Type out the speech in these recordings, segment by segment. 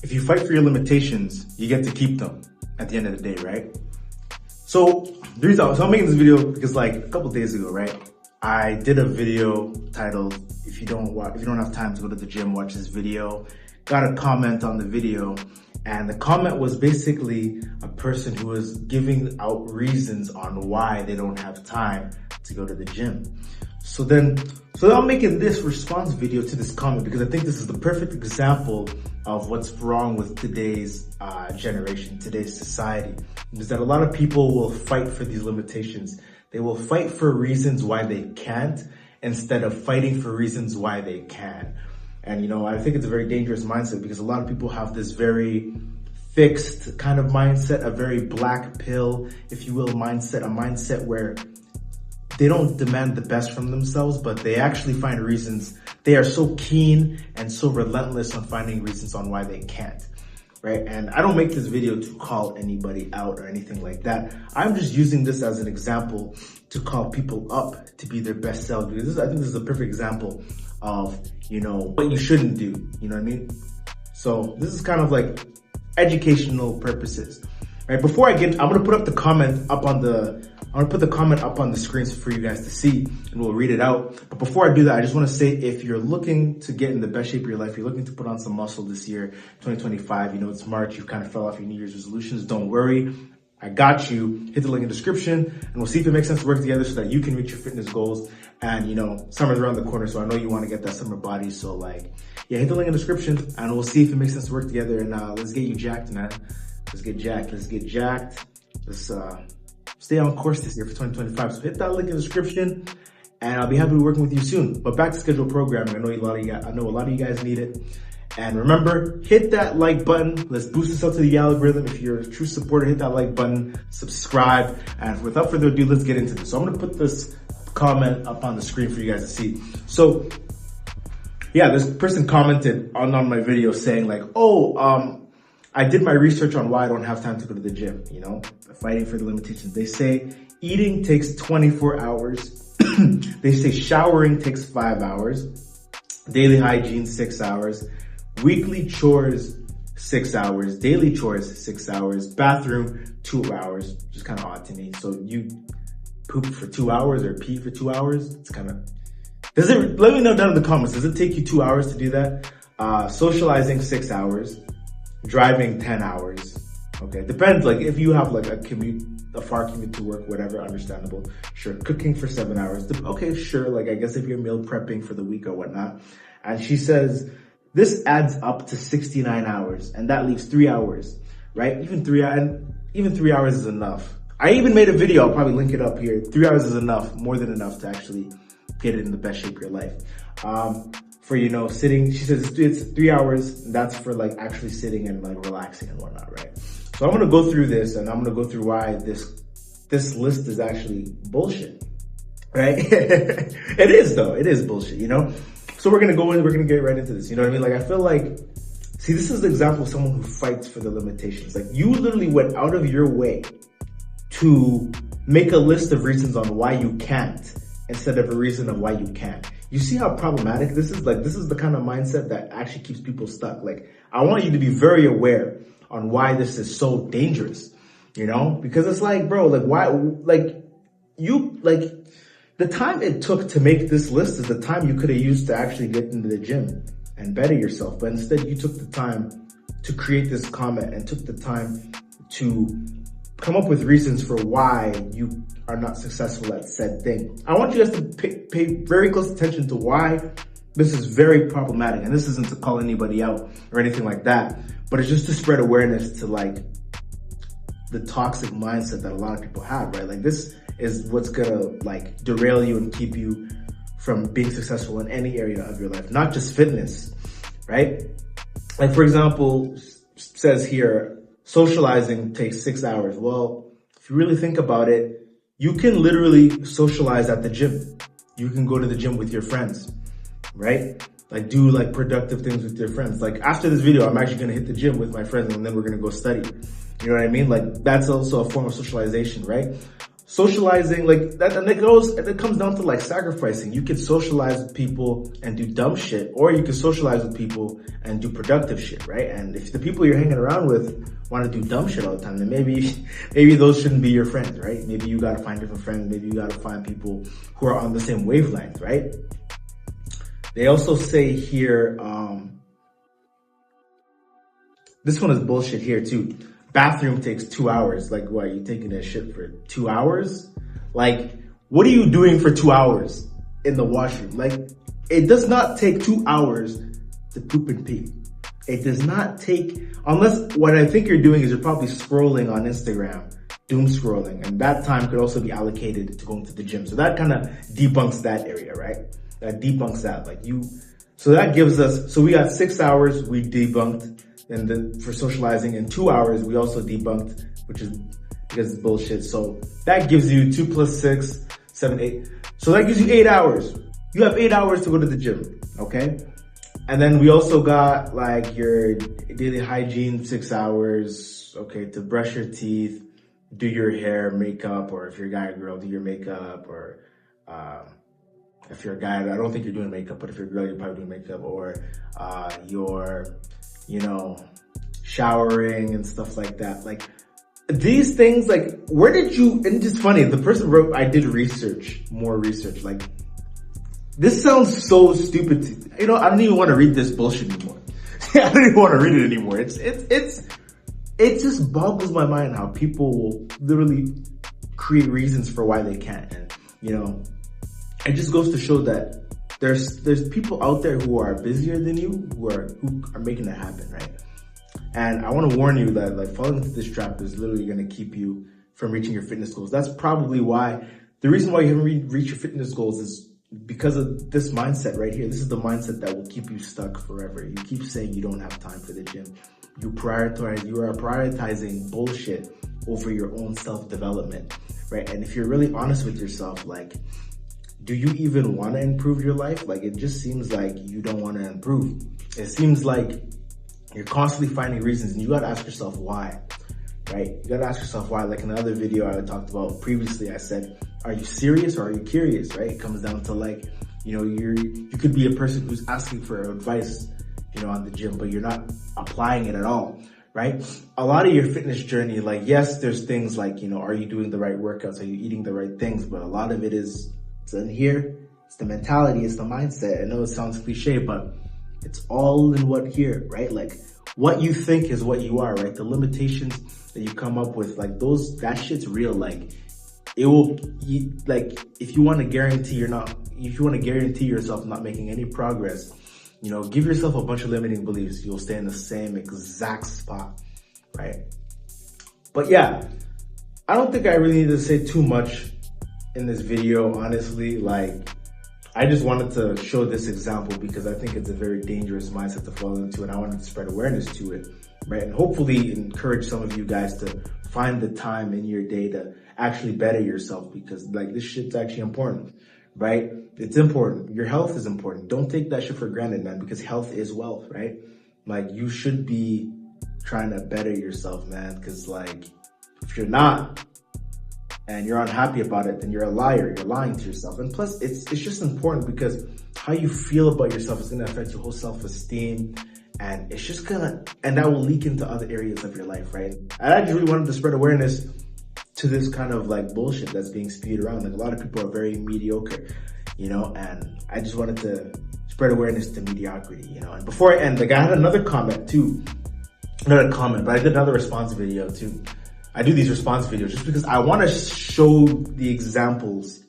if you fight for your limitations, you get to keep them at the end of the day, right? So the reason, so I'm making this video because like a couple days ago, right? I did a video titled, if you don't have time to go to the gym, watch this video. Got a comment on the video, and the comment was basically a person who was giving out reasons on why they don't have time to go to the gym. So I'm making this response video to this comment because I think this is the perfect example of what's wrong with today's generation, today's society, is that a lot of people will fight for these limitations. They will fight for reasons why they can't instead of fighting for reasons why they can. And I think it's a very dangerous mindset because a lot of people have this very fixed kind of mindset, a very black pill, if you will, mindset, a mindset where they don't demand the best from themselves, but they actually find reasons. They are so keen and so relentless on finding reasons on why they can't, right? And I don't make this video to call anybody out or anything like that. I'm just using this as an example to call people up to be their best selves, because I think this is a perfect example of, what you shouldn't do, you know what I mean? So this is kind of like educational purposes, right? Before I'm gonna put up the comment up on the, I'm gonna put the comment up on the screens for you guys to see, and we'll read it out. But before I do that, I just wanna say, if you're looking to get in the best shape of your life, you're looking to put on some muscle this year, 2025, it's March, you kind of fell off your New Year's resolutions, don't worry. I got you. Hit the link in the description, and we'll see if it makes sense to work together so that you can reach your fitness goals. And summer's around the corner, so I know you want to get that summer body. So hit the link in the description, and we'll see if it makes sense to work together. And let's get you jacked, man. Let's get jacked. Let's stay on course this year for 2025. So hit that link in the description, and I'll be happy to be working with you soon. But back to scheduled programming. I know a lot of you guys need it. And remember, hit that like button. Let's boost this up to the algorithm. If you're a true supporter, hit that like button, subscribe. And without further ado, let's get into this. So I'm gonna put this comment up on the screen for you guys to see. So yeah, this person commented on my video saying I did my research on why I don't have time to go to the gym, fighting for the limitations. They say eating takes 24 hours. They say showering takes 5 hours. Daily hygiene, 6 hours. Weekly chores, 6 hours. Daily chores, 6 hours. Bathroom, 2 hours. Just kind of odd to me. So you poop for 2 hours or pee for 2 hours? It's kind of... let me know down in the comments. Does it take you 2 hours to do that? Socializing, 6 hours. Driving, 10 hours. Okay, depends. If you have a far commute to work, whatever, understandable. Sure. Cooking for 7 hours. Okay, sure. I guess if you're meal prepping for the week or whatnot. And she says, this adds up to 69 hours, and that leaves 3 hours, right? Even 3 hours is enough. I even made a video, I'll probably link it up here. 3 hours is enough, more than enough to actually get it in the best shape of your life. For, sitting, she says it's 3 hours, and that's for actually sitting and relaxing and whatnot, right? So I'm gonna go through this, and I'm gonna go through why this list is actually bullshit, right? It is though, it is bullshit, So we're gonna we're gonna get right into this, you know what I mean? I feel see, this is the example of someone who fights for the limitations. You literally went out of your way to make a list of reasons on why you can't instead of a reason of why you can. You see how problematic this is? This is the kind of mindset that actually keeps people stuck. I want you to be very aware on why this is so dangerous, because it's bro, why, the time it took to make this list is the time you could have used to actually get into the gym and better yourself. But instead you took the time to create this comment and took the time to come up with reasons for why you are not successful at said thing. I want you guys to pay very close attention to why this is very problematic. And this isn't to call anybody out or anything like that, but it's just to spread awareness to the toxic mindset that a lot of people have, right? This is what's gonna derail you and keep you from being successful in any area of your life, not just fitness, right? For example, says here, socializing takes 6 hours. Well, if you really think about it, you can literally socialize at the gym. You can go to the gym with your friends, right? Do productive things with your friends. After this video, I'm actually gonna hit the gym with my friends, and then we're gonna go study. You know what I mean? That's also a form of socialization, right? socializing, like that, and it comes down to like sacrificing. You can socialize with people and do dumb shit, or you can socialize with people and do productive shit, right? And if the people you're hanging around with want to do dumb shit all the time, then maybe those shouldn't be your friends, right? Maybe you gotta find different friends. Maybe you gotta find people who are on the same wavelength, right? They also say here, this one is bullshit here too. Bathroom takes 2 hours. Like, what, you taking that shit for 2 hours? Like, what are you doing for 2 hours in the washroom? Like, it does not take 2 hours to poop and pee. It does not take, unless what I think you're doing is you're probably scrolling on Instagram, doom scrolling, and that time could also be allocated to going to the gym. So that kind of debunks that area, right? That debunks that. So that gives us, so we got 6 hours we debunked, and then for socializing, in 2 hours we also debunked, which is because it's bullshit. So that gives you 2 plus 6, 7, 8. So that gives you 8 hours. You have 8 hours to go to the gym, okay? And then we also got like your daily hygiene, 6 hours, okay, to brush your teeth, do your hair, makeup, or if you're a guy or girl, do your makeup, or if you're a guy, I don't think you're doing makeup, but if you're a girl, you're probably doing makeup, or your, showering and stuff like that. Like, these things, like, where did you, and it's funny, the person wrote, I did more research, like, this sounds so stupid. I don't even want to read this bullshit anymore. I don't even want to read it anymore. It just boggles my mind how people will literally create reasons for why they can't. And, it just goes to show that there's people out there who are busier than you, who are making it happen, right? And I want to warn you that, like, falling into this trap is literally going to keep you from reaching your fitness goals. That's probably why, the reason why you haven't reached your fitness goals is because of this mindset right here. This is the mindset that will keep you stuck forever. You keep saying you don't have time for the gym. You are prioritizing bullshit over your own self-development, right? And if you're really honest with yourself, like, do you even want to improve your life? Like, it just seems like you don't want to improve. It seems like you're constantly finding reasons, and you got to ask yourself why, right? You got to ask yourself why. Like in another video I talked about previously, I said, are you serious or are you curious, right? It comes down to, like, you could be a person who's asking for advice, on the gym, but you're not applying it at all, right? A lot of your fitness journey, like, yes, there's things like, are you doing the right workouts? Are you eating the right things? But a lot of it is, it's in here. It's the mentality. It's the mindset. I know it sounds cliche, but it's all in what here, right? Like, what you think is what you are, right? The limitations that you come up with, like, that shit's real. Like, it will, if you want to guarantee yourself not making any progress, give yourself a bunch of limiting beliefs. You'll stay in the same exact spot, right? But yeah, I don't think I really need to say too much in this video, honestly. Like, I just wanted to show this example because I think it's a very dangerous mindset to fall into, and I wanted to spread awareness to it, right? And hopefully encourage some of you guys to find the time in your day to actually better yourself, because, like, this shit's actually important, right? It's important. Your health is important. Don't take that shit for granted, man, because health is wealth, right? Like, you should be trying to better yourself, man, because, like, if you're not, and you're unhappy about it, then you're a liar. You're lying to yourself. And plus, it's just important because how you feel about yourself is going to affect your whole self-esteem. And it's just and that will leak into other areas of your life, right? I actually really wanted to spread awareness to this kind of, like, bullshit that's being spewed around. Like, a lot of people are very mediocre, and I just wanted to spread awareness to mediocrity, And before I end, like, I had another comment too. Not a comment, but I did another response video too. I do these response videos just because I want to show the examples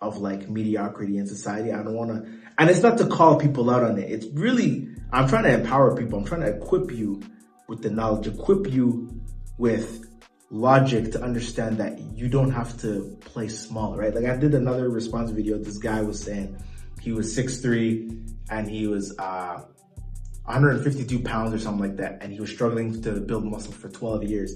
of, like, mediocrity in society. I don't want to, and it's not to call people out on it. It's really, I'm trying to empower people. I'm trying to equip you with the knowledge, equip you with logic to understand that you don't have to play small, right? Like, I did another response video. This guy was saying he was 6'3" and he was 152 pounds or something like that. And he was struggling to build muscle for 12 years.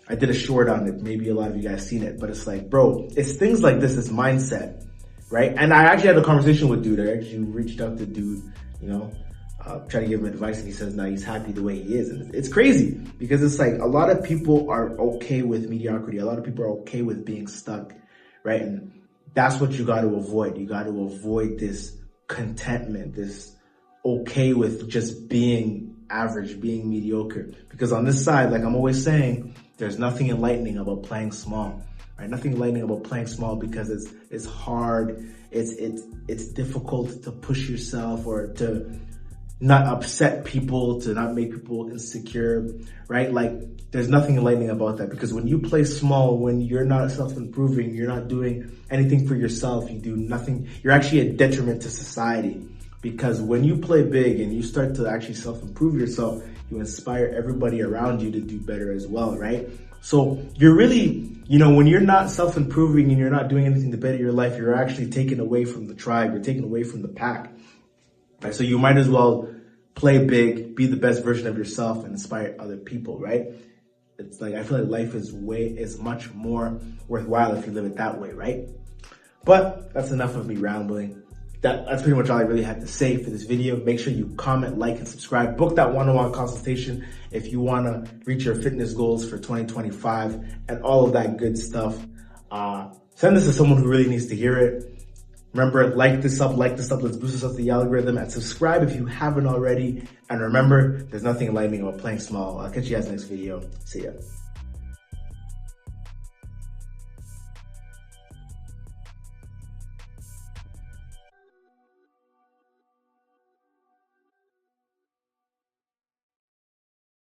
I did a short on it. Maybe a lot of you guys seen it, but it's like, bro, it's things like this, mindset, right? And I actually had a conversation with dude. I actually reached out to dude, try to give him advice, and he says no, he's happy the way he is. And it's crazy because it's like a lot of people are okay with mediocrity. A lot of people are okay with being stuck, right? And that's what you got to avoid. You got to avoid this contentment, this okay with just being average, being mediocre. Because on this side, like I'm always saying, there's nothing enlightening about playing small, right? Nothing enlightening about playing small because it's hard. It's difficult to push yourself or to not upset people, to not make people insecure, right? Like there's nothing enlightening about that, because when you play small, when you're not self-improving, you're not doing anything for yourself, you do nothing, you're actually a detriment to society. Because when you play big and you start to actually self-improve yourself, you inspire everybody around you to do better as well, right? So you're really, when you're not self-improving and you're not doing anything to better your life, you're actually taken away from the tribe, you're taken away from the pack, right? So you might as well play big, be the best version of yourself, and inspire other people, right? It's like, I feel like life is much more worthwhile if you live it that way, right? But that's enough of me rambling. That's pretty much all I really had to say for this video. Make sure you comment, like, and subscribe. Book that one-on-one consultation if you want to reach your fitness goals for 2025 and all of that good stuff. Send this to someone who really needs to hear it. Remember, like this up, let's boost us up the algorithm, and subscribe if you haven't already. And remember, there's nothing enlightening about playing small. I'll catch you guys next video. See ya.